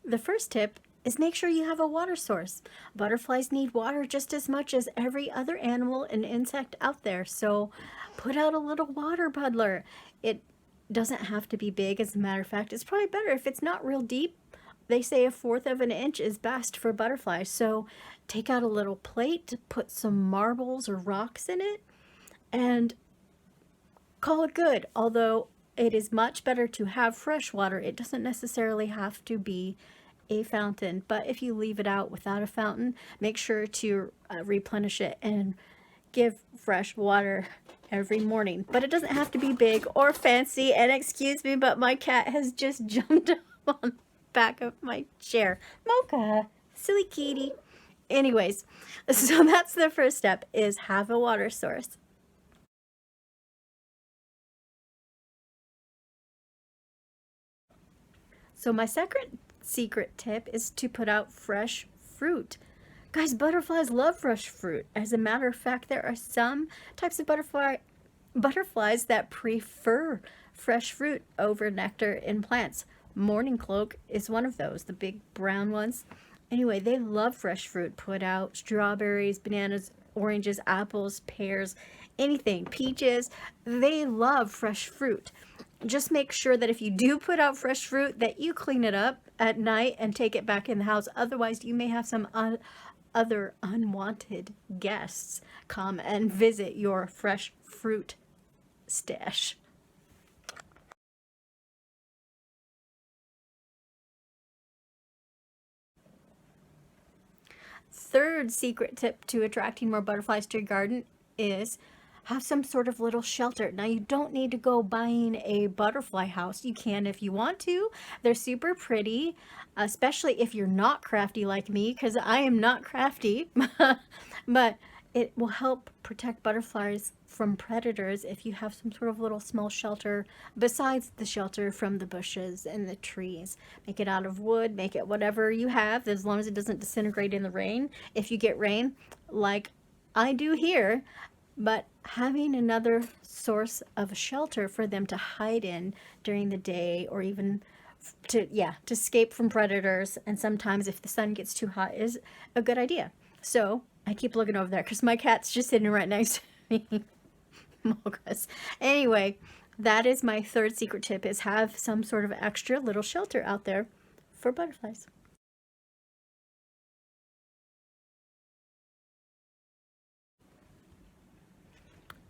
The first tip is make sure you have a water source. Butterflies need water just as much as every other animal and insect out there, so put out a little water puddler. It doesn't have to be big. As a matter of fact, it's probably better if it's not real deep. They say 1/4 of an inch is best for butterflies, so take out a little plate, put some marbles or rocks in it, and call it good. Although it is much better to have fresh water, it doesn't necessarily have to be a fountain, but if you leave it out without a fountain, make sure to replenish it and give fresh water every morning. But it doesn't have to be big or fancy. And excuse me, but my cat has just jumped up on the back of my chair. Mocha, silly kitty. Anyways, so that's the first step, is have a water source. So my second secret tip is to put out fresh fruit. Guys, butterflies love fresh fruit. As a matter of fact, there are some types of butterflies that prefer fresh fruit over nectar in plants. Morning cloak is one of those, the big brown ones. Anyway, they love fresh fruit. Put out strawberries, bananas, oranges, apples, pears, anything, peaches. They love fresh fruit. Just make sure that if you do put out fresh fruit, that you clean it up at night and take it back in the house. Otherwise, you may have some other unwanted guests come and visit your fresh fruit stash. Third secret tip to attracting more butterflies to your garden is have some sort of little shelter. Now, you don't need to go buying a butterfly house. You can if you want to. They're super pretty, especially if you're not crafty like me, because I am not crafty. But it will help protect butterflies from predators if you have some sort of little small shelter besides the shelter from the bushes and the trees. Make it out of wood, make it whatever you have, as long as it doesn't disintegrate in the rain. If you get rain, like I do here, but having another source of shelter for them to hide in during the day, or even to escape from predators, and sometimes if the sun gets too hot, is a good idea. So I keep looking over there because my cat's just sitting right next to me. Mochas. Anyway, that is my third secret tip, is have some sort of extra little shelter out there for butterflies.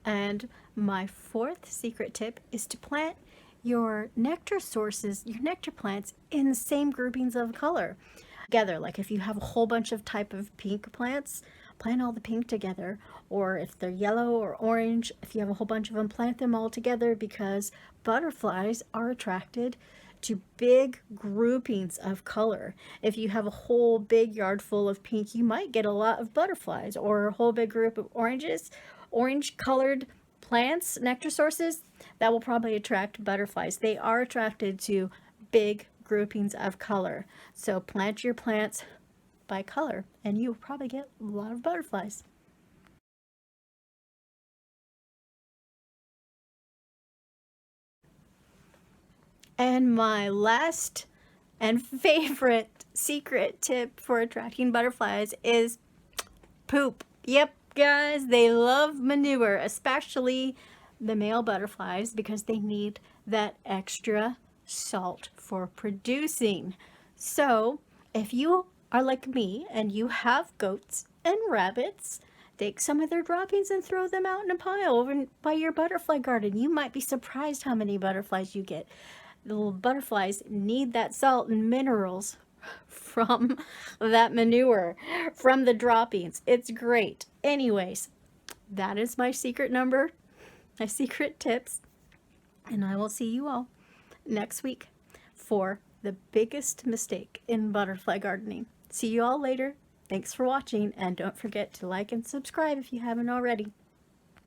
And my fourth secret tip is to plant your nectar sources, your nectar plants, in the same groupings of color together. Like if you have a whole bunch of type of pink plants, plant all the pink together. Or if they're yellow or orange, if you have a whole bunch of them, plant them all together, because butterflies are attracted to big groupings of color. If you have a whole big yard full of pink, you might get a lot of butterflies. Or a whole big group of orange colored plants, nectar sources, that will probably attract butterflies. They are attracted to big groupings of color. So plant your plants by color and you'll probably get a lot of butterflies. And my last and favorite secret tip for attracting butterflies is poop. Yep, guys, they love manure, especially the male butterflies, because they need that extra salt for producing. So, if you are like me and you have goats and rabbits, take some of their droppings and throw them out in a pile over by your butterfly garden. You might be surprised how many butterflies you get. The little butterflies need that salt and minerals from that manure, from the droppings. It's great. Anyways, that is my secret number, my secret tips, and I will see you all next week for the biggest mistake in butterfly gardening. See you all later. Thanks for watching, and don't forget to like and subscribe if you haven't already.